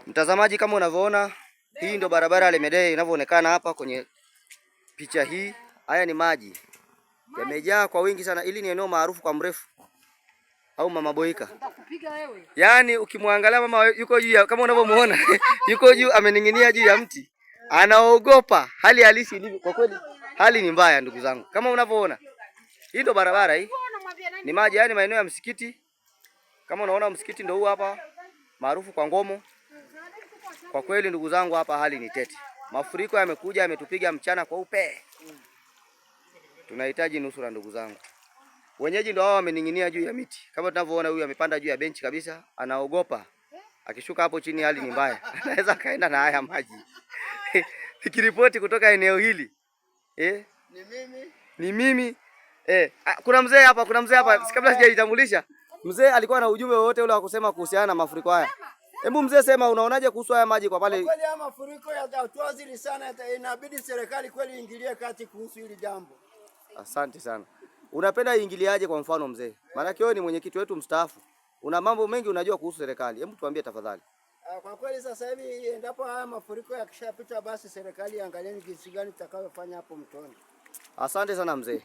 Mtazamaji, kama unavyoona, hii ndo barabara ya Lemedei inavyoonekana hapa kwenye picha hii. Haya ni maji yamejaa kwa wingi sana. Ili ni eneo maarufu kwa mrefu au Mama Boika. Yaani ukimwangalia mama yuko juu kama unavyomuona yuko juu amening'inia juu ya mti. Anaogopa hali halisi ilivyo. Kwa kweli hali ni mbaya ndugu zangu. Kama unavyoona. Hii ndo barabara hii. Ni maji, yani maeneo ya msikiti. Kama unaona msikiti ndo huu hapa maarufu kwa Ngomo. Kwa kweli ndugu zangu, hapa hali ni tete. Mafuriko yamekuja yametupiga mchana kwa upe. Tunahitaji nusura ndugu zangu. Wenyeji ndio hao wamening'inia juu ya miti. Kama tunavyoona huyu amepanda juu ya benchi kabisa, anaogopa. Akishuka hapo chini hali ni mbaya. Anaweza kaenda na haya maji. Nikiripoti kutoka eneo hili. Ni mimi. Kuna mzee hapa, kabla sijajitambulisha. Mzee alikuwa na ujumbe wote ule wa kusema kuhusiana na mafuriko haya. Hebu mzee, sema unaonaje kuhusu haya maji kwa pale? Kwa kweli haya mafuriko yatatuathiri sana, inabidi serikali kweli iingilie kati kuhusu hili jambo. Asante sana. Unapenda iingiliaje kwa mfano mzee? Maana wewe ni mwenyekiti wetu mstaafu. Una mambo mengi unajua kuhusu serikali. Hebu tuambie tafadhali. Kwa kweli sasa hivi endapo haya mafuriko yakishapita, basi serikali iangalie jinsi gani tutakayofanya hapo mtoni. Asante sana mzee.